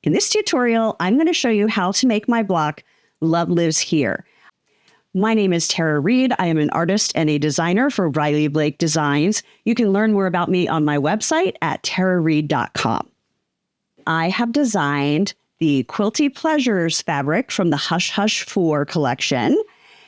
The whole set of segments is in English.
In this tutorial, I'm going to show you how to make my block Love Lives Here. My name is Tara Reed. I am an artist and a designer for Riley Blake Designs. You can learn more about me on my website at tarareed.com. I have designed the Quilty Pleasures fabric from the Hush Hush 4 collection.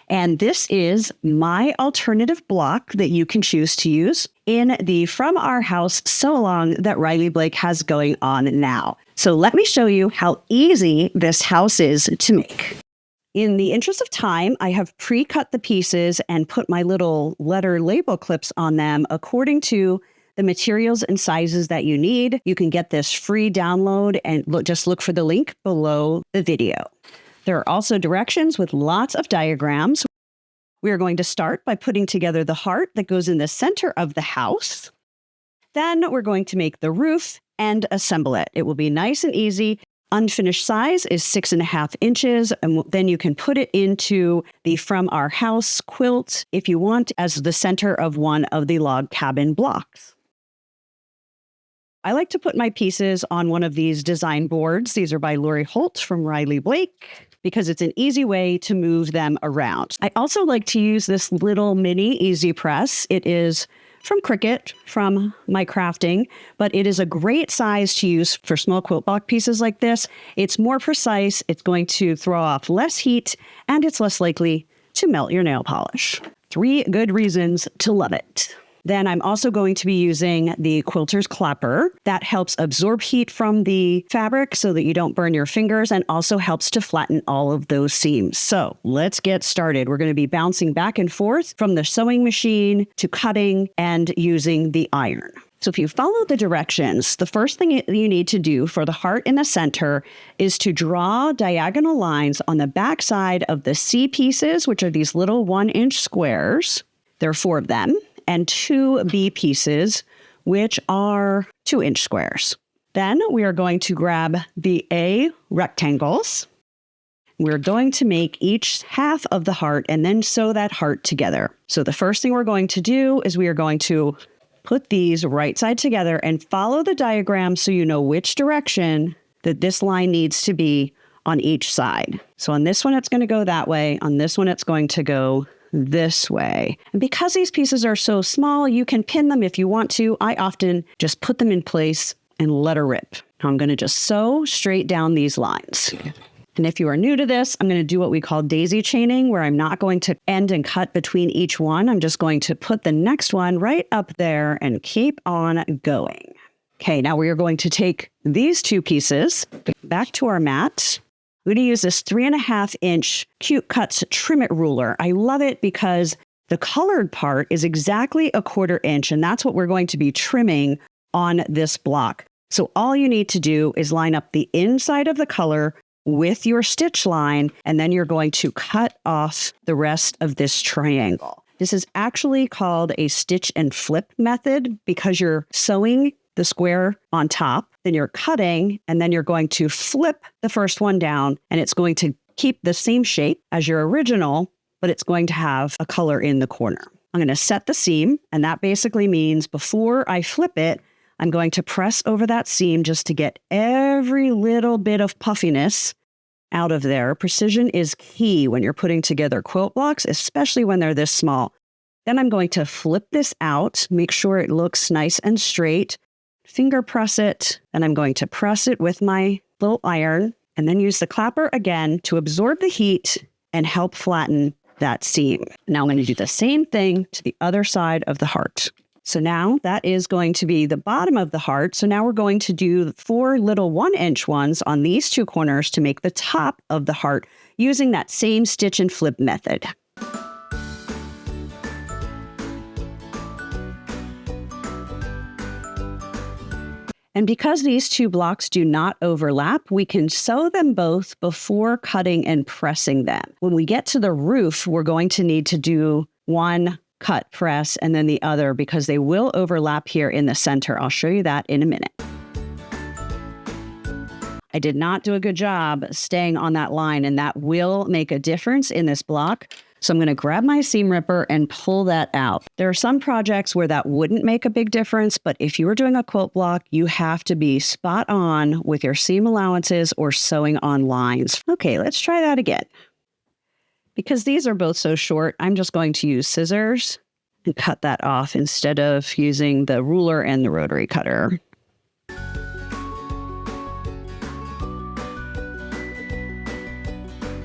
And this is my alternative block that you can choose to use in the From Our House Sew Along that Riley Blake has going on now. So let me show you how easy this house is to make. In the interest of time, I have pre-cut the pieces and put my little letter label clips on them according to the materials and sizes that you need. You can get this free download and just look for the link below the video. There are also directions with lots of diagrams. We are going to start by putting together the heart that goes in the center of the house. Then we're going to make the roof and assemble it. It will be nice and easy. Unfinished size is 6.5 inches, and then you can put it into the From Our House quilt if you want as the center of one of the log cabin blocks. I like to put my pieces on one of these design boards. These are by Lori Holt from Riley Blake, because it's an easy way to move them around. I also like to use this little mini Easy Press. It is from Cricut, from my crafting, but it is a great size to use for small quilt block pieces like this. It's more precise, it's going to throw off less heat, and it's less likely to melt your nail polish. 3 good reasons to love it. Then I'm also going to be using the quilter's clapper. That helps absorb heat from the fabric so that you don't burn your fingers and also helps to flatten all of those seams. So let's get started. We're going to be bouncing back and forth from the sewing machine to cutting and using the iron. So if you follow the directions, the first thing you need to do for the heart in the center is to draw diagonal lines on the back side of the C pieces, which are these little 1-inch squares. There are 4 of them. And 2 B pieces, which are 2-inch squares. Then we are going to grab the A rectangles. We're going to make each half of the heart and then sew that heart together. So the first thing we're going to do is we are going to put these right side together and follow the diagram so you know which direction that this line needs to be on each side. So on this one, it's going to go that way. On this one, it's going to go this way. And because these pieces are so small, you can pin them if you want to. I often just put them in place and let her rip. Now I'm going to just sew straight down these lines. And if you are new to this, I'm going to do what we call daisy chaining, where I'm not going to end and cut between each one. I'm just going to put the next one right up there and keep on going. Okay, now we are going to take these 2 pieces back to our mat. We're going to use this 3.5-inch Cute Cuts Trim It ruler. I love it because the colored part is exactly 1/4 inch, and that's what we're going to be trimming on this block. So all you need to do is line up the inside of the color with your stitch line, and then you're going to cut off the rest of this triangle. This is actually called a stitch and flip method because you're sewing the square on top, then you're cutting, and then you're going to flip the first one down, and it's going to keep the same shape as your original, but it's going to have a color in the corner. I'm going to set the seam, and that basically means before I flip it, I'm going to press over that seam just to get every little bit of puffiness out of there. Precision is key when you're putting together quilt blocks, especially when they're this small. Then I'm going to flip this out, make sure it looks nice and straight. Finger press it, and I'm going to press it with my little iron, and then use the clapper again to absorb the heat and help flatten that seam. Now I'm going to do the same thing to the other side of the heart. So now that is going to be the bottom of the heart. So now we're going to do 4 little 1-inch ones on these 2 corners to make the top of the heart using that same stitch and flip method. And because these 2 blocks do not overlap, we can sew them both before cutting and pressing them. When we get to the roof, we're going to need to do one cut press and then the other because they will overlap here in the center. I'll show you that in a minute. I did not do a good job staying on that line, and that will make a difference in this block. So I'm going to grab my seam ripper and pull that out. There are some projects where that wouldn't make a big difference, but if you were doing a quilt block, you have to be spot on with your seam allowances or sewing on lines. Okay, let's try that again. Because these are both so short, I'm just going to use scissors and cut that off instead of using the ruler and the rotary cutter.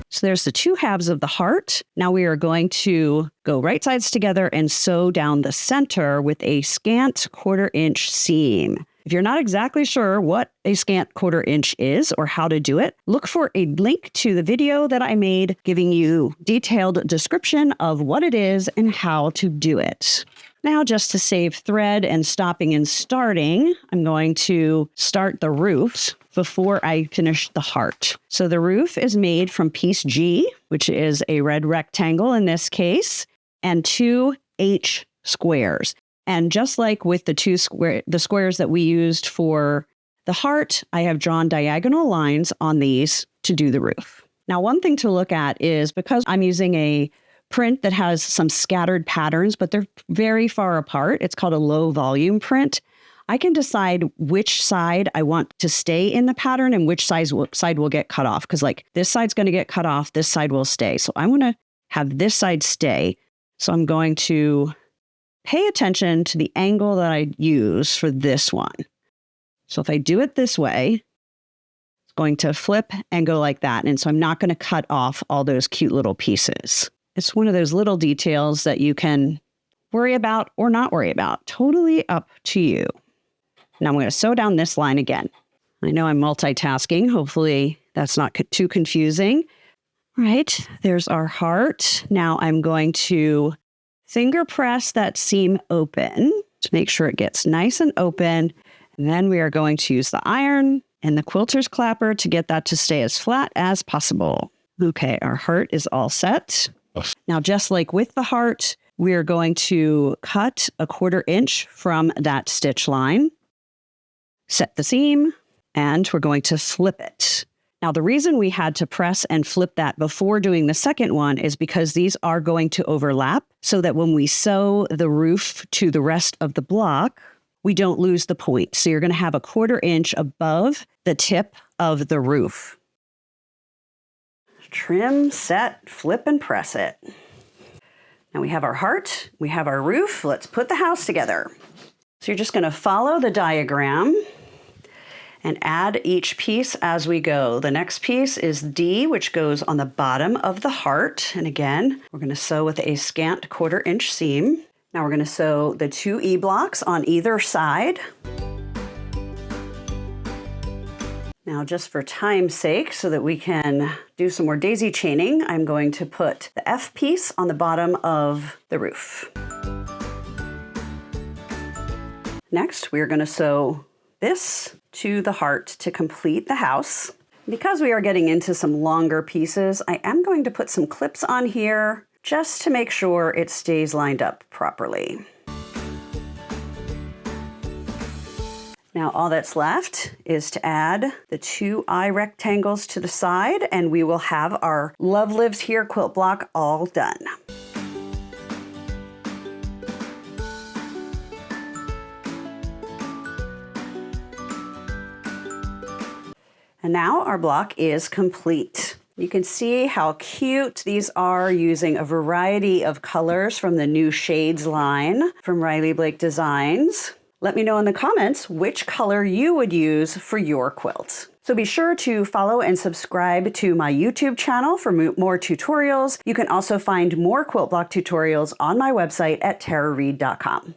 So there's the two halves of the heart. Now we are going to go right sides together and sew down the center with a scant 1/4 inch seam. If you're not exactly sure what a scant 1/4 inch is or how to do it, look for a link to the video that I made giving you detailed description of what it is and how to do it. Now, just to save thread and stopping and starting, I'm going to start the roofs before I finish the heart. So the roof is made from piece G, which is a red rectangle in this case, and 2 H squares. And just like with the squares that we used for the heart, I have drawn diagonal lines on these to do the roof. Now, one thing to look at is because I'm using a print that has some scattered patterns, but they're very far apart. It's called a low volume print. I can decide which side I want to stay in the pattern and which side will get cut off. Because like this side's going to get cut off, this side will stay. So I want to have this side stay. So I'm going to pay attention to the angle that I use for this one. So if I do it this way, it's going to flip and go like that. And so I'm not going to cut off all those cute little pieces. It's one of those little details that you can worry about or not worry about. Totally up to you. Now I'm going to sew down this line again. I know I'm multitasking. Hopefully that's not too confusing. All right, there's our heart. Now I'm going to finger press that seam open to make sure it gets nice and open. And then we are going to use the iron and the quilter's clapper to get that to stay as flat as possible. Okay, our heart is all set. Now, just like with the heart, we are going to cut a 1/4 inch from that stitch line, set the seam, and we're going to flip it. Now, the reason we had to press and flip that before doing the second one is because these are going to overlap so that when we sew the roof to the rest of the block, we don't lose the point. So you're going to have a 1/4 inch above the tip of the roof. Trim, set, flip, and press it. Now we have our heart, we have our roof. Let's put the house together. So you're just going to follow the diagram and add each piece as we go. The next piece is D, which goes on the bottom of the heart. And again, we're going to sew with a scant 1/4 inch seam. Now we're going to sew the 2 E blocks on either side. Now, just for time's sake, so that we can do some more daisy chaining, I'm going to put the F piece on the bottom of the roof. Next, we're going to sew this to the heart to complete the house. Because we are getting into some longer pieces, I am going to put some clips on here just to make sure it stays lined up properly. Now all that's left is to add the 2 eye rectangles to the side, and we will have our Love Lives Here quilt block all done. And now our block is complete. You can see how cute these are using a variety of colors from the New Shades line from Riley Blake Designs. Let me know in the comments which color you would use for your quilt. So be sure to follow and subscribe to my YouTube channel for more tutorials. You can also find more quilt block tutorials on my website at tarareed.com.